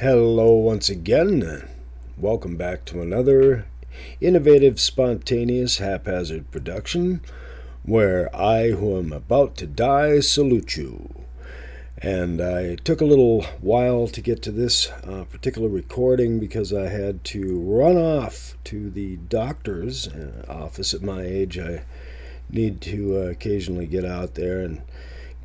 Hello once again. Welcome back to another innovative, spontaneous, haphazard production where I, who am about to die, salute you. And I took a little while to get to this particular recording because I had to run off to the doctor's office. At my age, I need to occasionally get out there and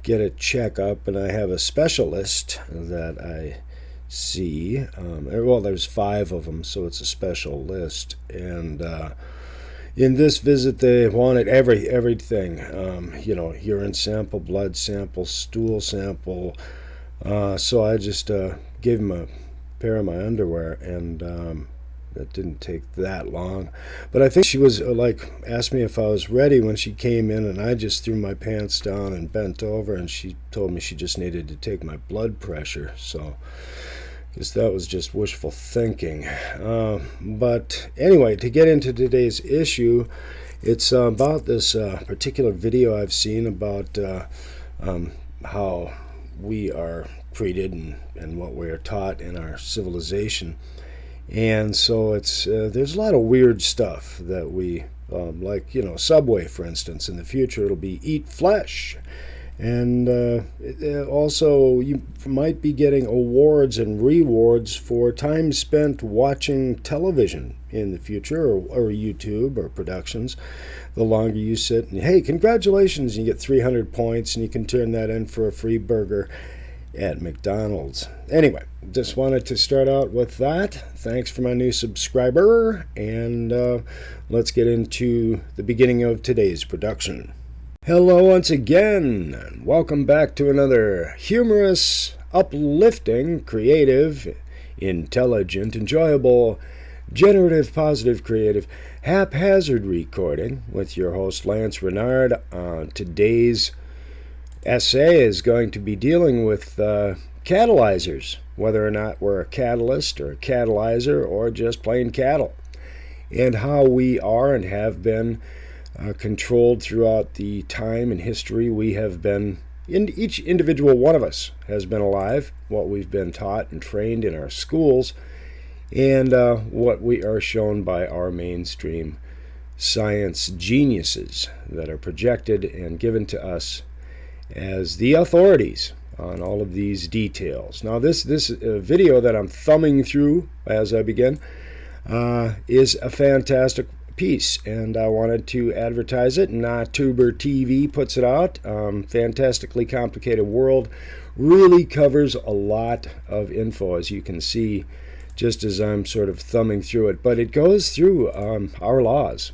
get a checkup, and I have a specialist that I see. Well, there's 5 of them, so it's a special list. And in this visit, they wanted everything. Urine sample, blood sample, stool sample. So I just gave him a pair of my underwear, and that didn't take that long. But I think she was asked me if I was ready when she came in, and I just threw my pants down and bent over, and she told me she just needed to take my blood pressure. So I guess that was just wishful thinking. But anyway, to get into today's issue, it's about this particular video I've seen about how we are treated and what we are taught in our civilization. And so it's there's a lot of weird stuff that we Subway, for instance. In the future, it'll be eat flesh. And also, you might be getting awards and rewards for time spent watching television in the future, or YouTube or productions. The longer you sit, and hey, congratulations, you get 300 points, and you can turn that in for a free burger at McDonald's. Anyway, just wanted to start out with that. Thanks for my new subscriber, and let's get into the beginning of today's production. Hello once again, and welcome back to another humorous, uplifting, creative, intelligent, enjoyable, generative, positive, creative, haphazard recording with your host Lance Reynard. Today's essay is going to be dealing with catalyzers, whether or not we're a catalyst or a catalyzer or just plain cattle, and how we are and have been controlled throughout the time and history we have been, each individual one of us has been alive, what we've been taught and trained in our schools, and what we are shown by our mainstream science geniuses that are projected and given to us as the authorities on all of these details. Now this video that I'm thumbing through as I begin is a fantastic piece, and I wanted to advertise it. Tuber TV puts it out. Fantastically Complicated World really covers a lot of info, as you can see, just as I'm sort of thumbing through it. But it goes through our laws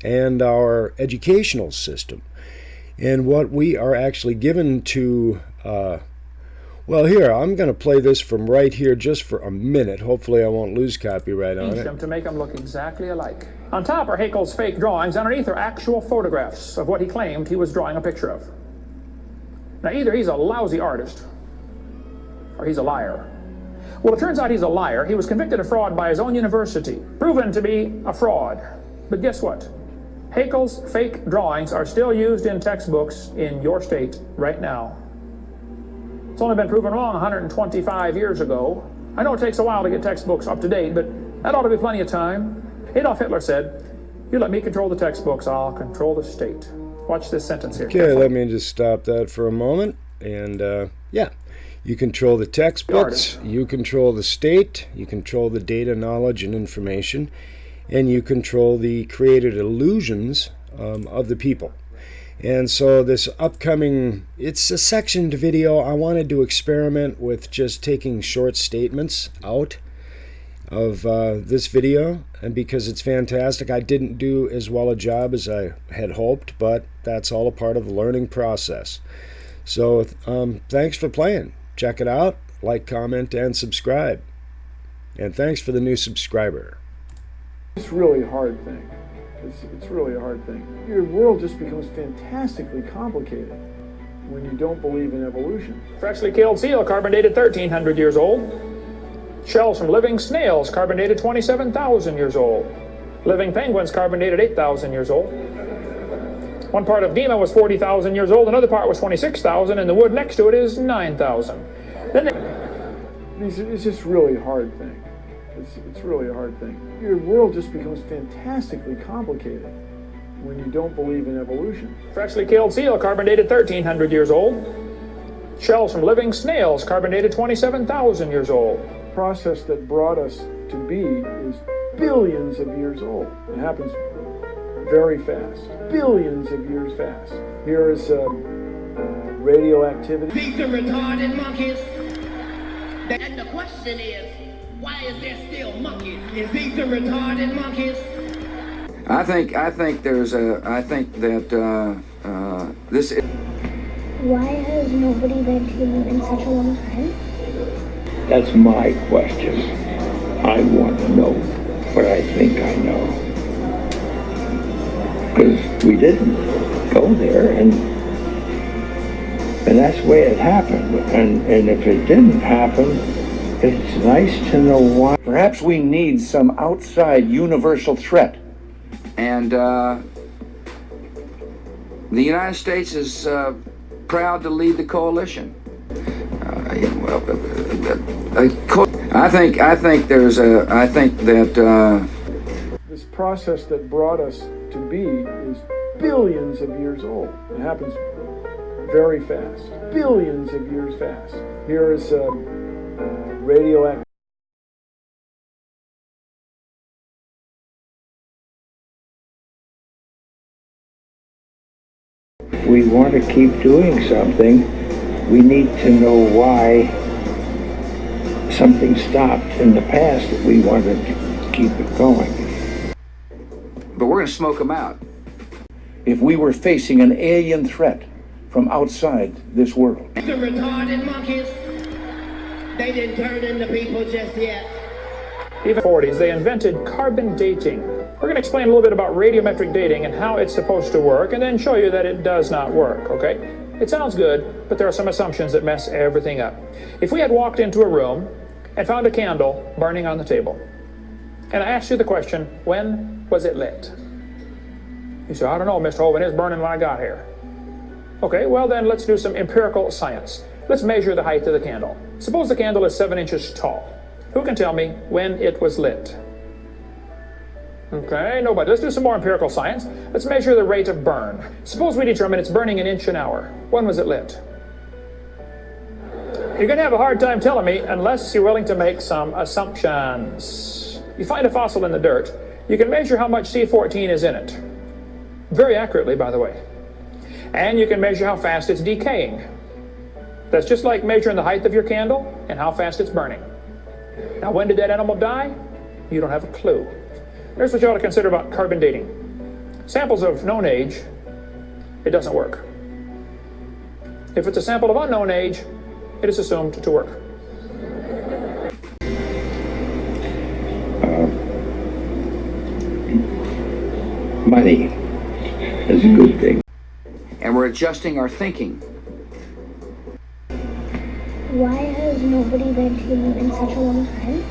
and our educational system and what we are actually given to. Well, here, I'm going to play this from right here just for a minute. Hopefully I won't lose copyright on it. To make them look exactly alike. On top are Haeckel's fake drawings. Underneath are actual photographs of what he claimed he was drawing a picture of. Now, either he's a lousy artist or he's a liar. Well, it turns out he's a liar. He was convicted of fraud by his own university, proven to be a fraud. But guess what? Haeckel's fake drawings are still used in textbooks in your state right now. It's only been proven wrong 125 years ago. I know it takes a while to get textbooks up to date, but that ought to be plenty of time. Adolf Hitler said, "You let me control the textbooks, I'll control the state." Watch this sentence here. Okay, let me just stop that for a moment. And you control the textbooks, you control the state, you control the data, knowledge, and information, and you control the created illusions of the people. And so this upcoming, it's a sectioned video. I wanted to experiment with just taking short statements out of this video, and because it's fantastic, I didn't do as well a job as I had hoped, but that's all a part of the learning process. So thanks for playing. Check it out, like, comment, and subscribe. And thanks for the new subscriber. It's really a hard thing. It's really a hard thing. Your world just becomes fantastically complicated when you don't believe in evolution. Freshly killed seal, carbon dated 1,300 years old. Shells from living snails, carbon dated 27,000 years old. Living penguins, carbon dated 8,000 years old. One part of Dima was 40,000 years old, another part was 26,000, and the wood next to it is 9,000. Then It's just really hard thing. It's really a hard thing. Your world just becomes fantastically complicated when you don't believe in evolution. Freshly killed seal, carbon dated 1,300 years old. Shells from living snails, carbon dated 27,000 years old. The process that brought us to be is billions of years old. It happens very fast, billions of years fast. Here is radioactivity. These are retarded monkeys. And the question is, why is there still monkeys? Is these the retarded monkeys? I think that this is... Why has nobody been to the moon in such a long time? That's my question. I want to know what I think I know. Because we didn't go there, and that's the way it happened. And if it didn't happen, it's nice to know why. Perhaps we need some outside universal threat. And the United States is proud to lead the coalition. I think that this process that brought us to be is billions of years old. It happens very fast, billions of years fast. Here is radioactive. If we want to keep doing something, we need to know why something stopped in the past that we want to keep it going. but we're going to smoke them out. If we were facing an alien threat from outside this world. The retarded monkeys, they didn't turn into people just yet. Even in the 40s, they invented carbon dating. We're going to explain a little bit about radiometric dating and how it's supposed to work, and then show you that it does not work, okay? It sounds good, but there are some assumptions that mess everything up. If we had walked into a room and found a candle burning on the table, and I asked you the question, when was it lit? You say, I don't know, Mr. Holman, it's burning when I got here. Okay, well then let's do some empirical science. Let's measure the height of the candle. Suppose the candle is 7 inches tall. Who can tell me when it was lit? Okay, nobody. Let's do some more empirical science. Let's measure the rate of burn. Suppose we determine it's burning an inch an hour. When was it lit? You're going to have a hard time telling me unless you're willing to make some assumptions. You find a fossil in the dirt, you can measure how much C14 is in it. Very accurately, by the way. And you can measure how fast it's decaying. That's just like measuring the height of your candle and how fast it's burning. Now, when did that animal die? You don't have a clue. Here's what you ought to consider about carbon dating. Samples of known age, it doesn't work. If it's a sample of unknown age, it is assumed to work. Money is a good thing. And we're adjusting our thinking. Why has nobody been to the moon in such a long time?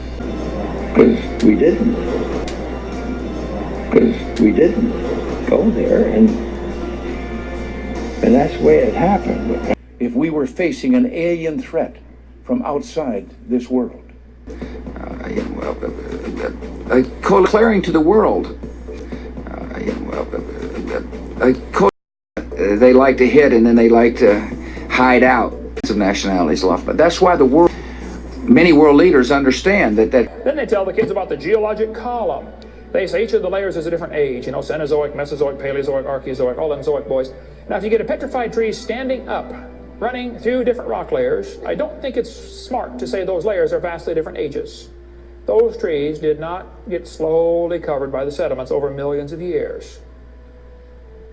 Because we didn't. Go there, and that's the way it happened. If we were facing an alien threat from outside this world. Declaring to the world. They like to hit and then they like to hide out. Of nationalities lost, but that's why many world leaders understand that. Then they tell the kids about the geologic column. They say each of the layers is a different age, you know, Cenozoic, Mesozoic, Paleozoic, Archeozoic, all them Zoic boys. Now, if you get a petrified tree standing up, running through different rock layers, I don't think it's smart to say those layers are vastly different ages. Those trees did not get slowly covered by the sediments over millions of years.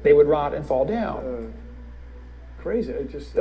They would rot and fall down. Crazy. It just